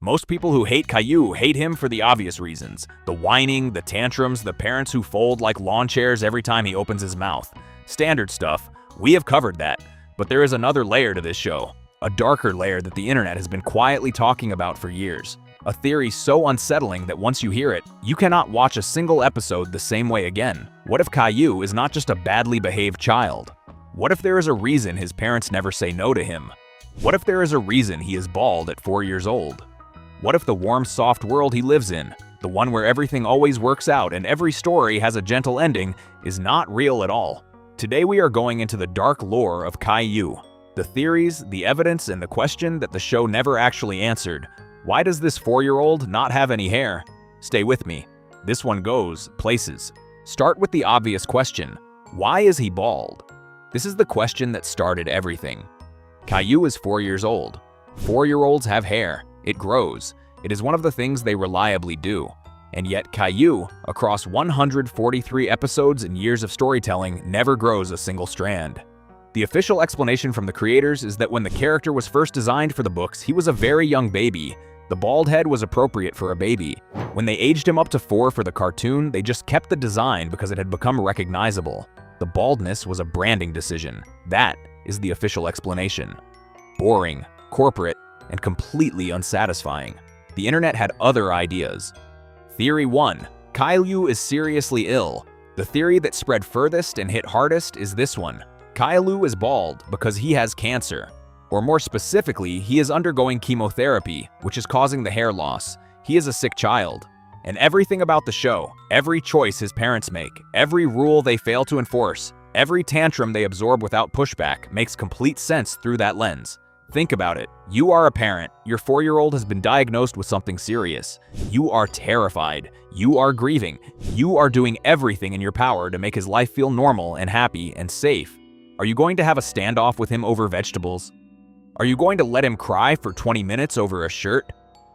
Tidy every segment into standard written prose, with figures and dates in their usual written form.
Most people who hate Caillou hate him for the obvious reasons. The whining, the tantrums, the parents who fold like lawn chairs every time he opens his mouth. Standard stuff. We have covered that. But there is another layer to this show. A darker layer that the internet has been quietly talking about for years. A theory so unsettling that once you hear it, you cannot watch a single episode the same way again. What if Caillou is not just a badly behaved child? What if there is a reason his parents never say no to him? What if there is a reason he is bald at 4 years old? What if the warm, soft world he lives in, the one where everything always works out and every story has a gentle ending, is not real at all? Today we are going into the dark lore of Caillou. The theories, the evidence, and the question that the show never actually answered. Why does this 4-year-old not have any hair? Stay with me. This one goes places. Start with the obvious question. Why is he bald? This is the question that started everything. Caillou is 4 years old. 4-year-olds have hair. It grows. It is one of the things they reliably do. And yet Caillou, across 143 episodes and years of storytelling, never grows a single strand. The official explanation from the creators is that when the character was first designed for the books, he was a very young baby. The bald head was appropriate for a baby. When they aged him up to 4 for the cartoon, they just kept the design because it had become recognizable. The baldness was a branding decision. That is the official explanation. Boring, corporate, and completely unsatisfying. The internet had other ideas. Theory 1. Caillou is seriously ill. The theory that spread furthest and hit hardest is this one. Caillou is bald because he has cancer. Or more specifically, he is undergoing chemotherapy, which is causing the hair loss. He is a sick child. And everything about the show, every choice his parents make, every rule they fail to enforce, every tantrum they absorb without pushback makes complete sense through that lens. Think about it. You are a parent. Your 4-year-old has been diagnosed with something serious. You are terrified. You are grieving. You are doing everything in your power to make his life feel normal and happy and safe. Are you going to have a standoff with him over vegetables? Are you going to let him cry for 20 minutes over a shirt?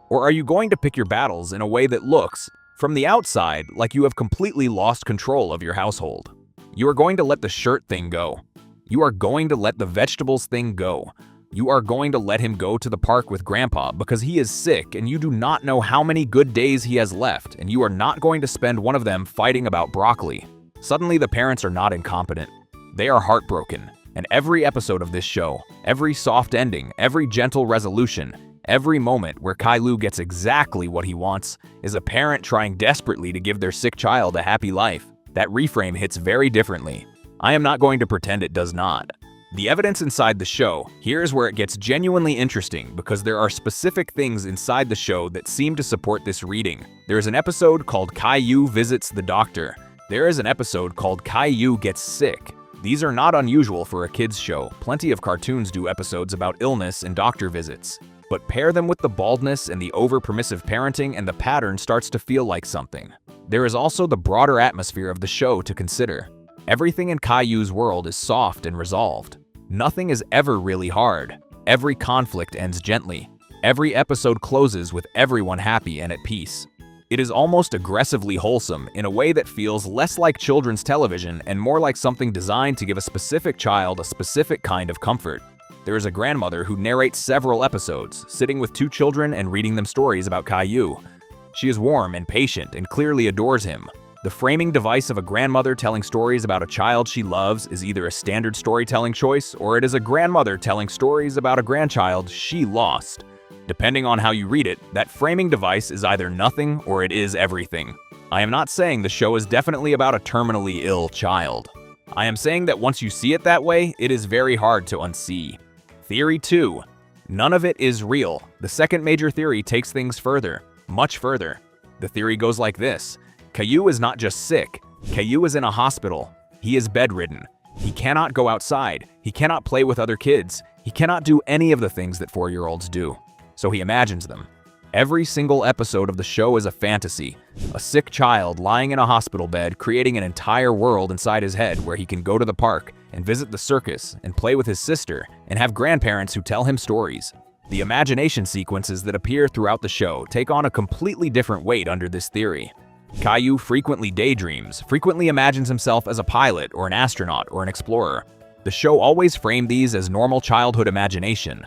Or are you going to pick your battles in a way that looks, from the outside, like you have completely lost control of your household? You are going to let the shirt thing go. You are going to let the vegetables thing go. You are going to let him go to the park with Grandpa because he is sick and you do not know how many good days he has left, and you are not going to spend one of them fighting about broccoli. Suddenly the parents are not incompetent. They are heartbroken. And every episode of this show, every soft ending, every gentle resolution, every moment where Caillou gets exactly what he wants is a parent trying desperately to give their sick child a happy life. That reframe hits very differently. I am not going to pretend it does not. The evidence inside the show, here is where it gets genuinely interesting because there are specific things inside the show that seem to support this reading. There is an episode called Caillou Visits the Doctor. There is an episode called Caillou Gets Sick. These are not unusual for a kids show. Plenty of cartoons do episodes about illness and doctor visits. But pair them with the baldness and the over-permissive parenting and the pattern starts to feel like something. There is also the broader atmosphere of the show to consider. Everything in Caillou's world is soft and resolved. Nothing is ever really hard. Every conflict ends gently. Every episode closes with everyone happy and at peace. It is almost aggressively wholesome in a way that feels less like children's television and more like something designed to give a specific child a specific kind of comfort. There is a grandmother who narrates several episodes, sitting with 2 children and reading them stories about Caillou. She is warm and patient and clearly adores him. The framing device of a grandmother telling stories about a child she loves is either a standard storytelling choice or it is a grandmother telling stories about a grandchild she lost. Depending on how you read it, that framing device is either nothing or it is everything. I am not saying the show is definitely about a terminally ill child. I am saying that once you see it that way, it is very hard to unsee. Theory 2. None of it is real. The second major theory takes things further, much further. The theory goes like this. Caillou is not just sick. Caillou is in a hospital. He is bedridden. He cannot go outside. He cannot play with other kids. He cannot do any of the things that 4-year-olds do. So he imagines them. Every single episode of the show is a fantasy. A sick child lying in a hospital bed creating an entire world inside his head where he can go to the park and visit the circus and play with his sister and have grandparents who tell him stories. The imagination sequences that appear throughout the show take on a completely different weight under this theory. Caillou frequently daydreams, frequently imagines himself as a pilot or an astronaut or an explorer. The show always framed these as normal childhood imagination.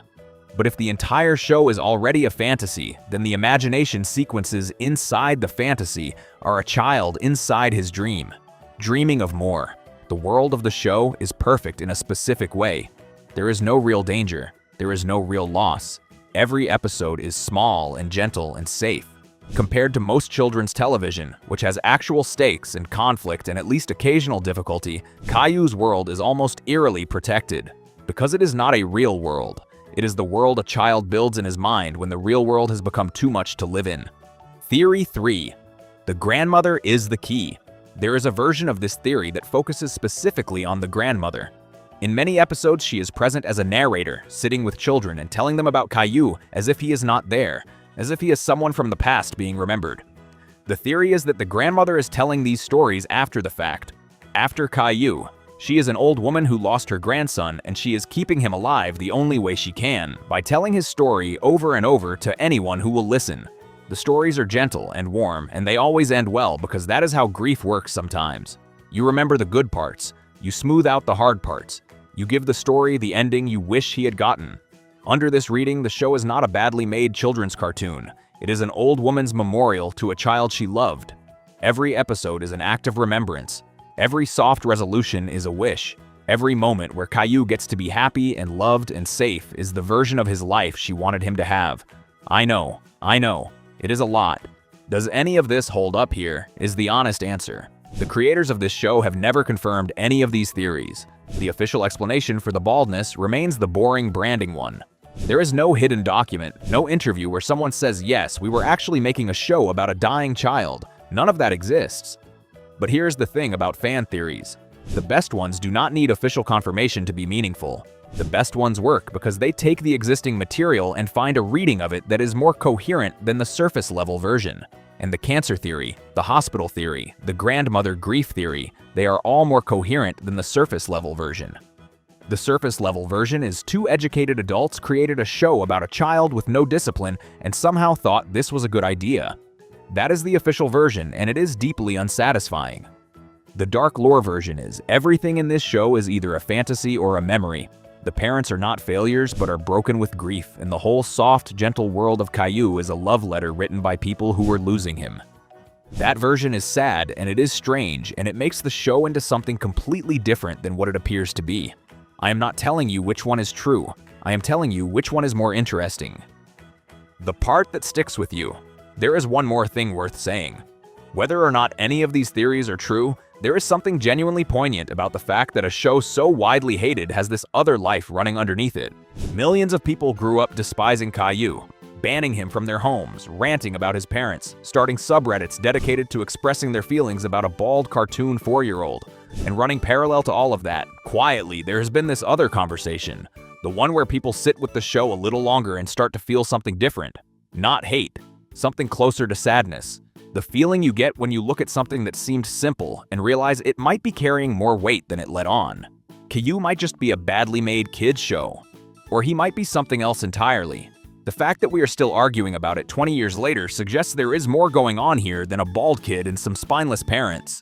But if the entire show is already a fantasy, then the imagination sequences inside the fantasy are a child inside his dream, dreaming of more. The world of the show is perfect in a specific way. There is no real danger. There is no real loss. Every episode is small and gentle and safe. Compared to most children's television, which has actual stakes and conflict and at least occasional difficulty, Caillou's world is almost eerily protected. Because it is not a real world. It is the world a child builds in his mind when the real world has become too much to live in. Theory 3. The grandmother is the key. There is a version of this theory that focuses specifically on the grandmother. In many episodes, she is present as a narrator, sitting with children and telling them about Caillou as if he is not there, as if he is someone from the past being remembered. The theory is that the grandmother is telling these stories after the fact, after Caillou. She is an old woman who lost her grandson, and she is keeping him alive the only way she can, by telling his story over and over to anyone who will listen. The stories are gentle and warm, and they always end well because that is how grief works sometimes. You remember the good parts. You smooth out the hard parts. You give the story the ending you wish he had gotten. Under this reading, the show is not a badly made children's cartoon. It is an old woman's memorial to a child she loved. Every episode is an act of remembrance. Every soft resolution is a wish. Every moment where Caillou gets to be happy and loved and safe is the version of his life she wanted him to have. I know. It is a lot. Does any of this hold up here, is the honest answer. The creators of this show have never confirmed any of these theories. The official explanation for the baldness remains the boring branding one. There is no hidden document, no interview where someone says, yes, we were actually making a show about a dying child. None of that exists. But here's the thing about fan theories. The best ones do not need official confirmation to be meaningful. The best ones work because they take the existing material and find a reading of it that is more coherent than the surface-level version. And the cancer theory, the hospital theory, the grandmother grief theory, they are all more coherent than the surface-level version. The surface-level version is two educated adults created a show about a child with no discipline and somehow thought this was a good idea. That is the official version, and it is deeply unsatisfying. The dark lore version is everything in this show is either a fantasy or a memory. The parents are not failures but are broken with grief, and the whole soft, gentle world of Caillou is a love letter written by people who were losing him. That version is sad, and it is strange, and it makes the show into something completely different than what it appears to be. I am not telling you which one is true. I am telling you which one is more interesting. The part that sticks with you. There is one more thing worth saying. Whether or not any of these theories are true, there is something genuinely poignant about the fact that a show so widely hated has this other life running underneath it. Millions of people grew up despising Caillou, banning him from their homes, ranting about his parents, starting subreddits dedicated to expressing their feelings about a bald cartoon 4-year-old. And running parallel to all of that, quietly, there has been this other conversation, the one where people sit with the show a little longer and start to feel something different. Not hate, something closer to sadness. The feeling you get when you look at something that seemed simple and realize it might be carrying more weight than it let on. Caillou might just be a badly made kids show, or he might be something else entirely. The fact that we are still arguing about it 20 years later suggests there is more going on here than a bald kid and some spineless parents.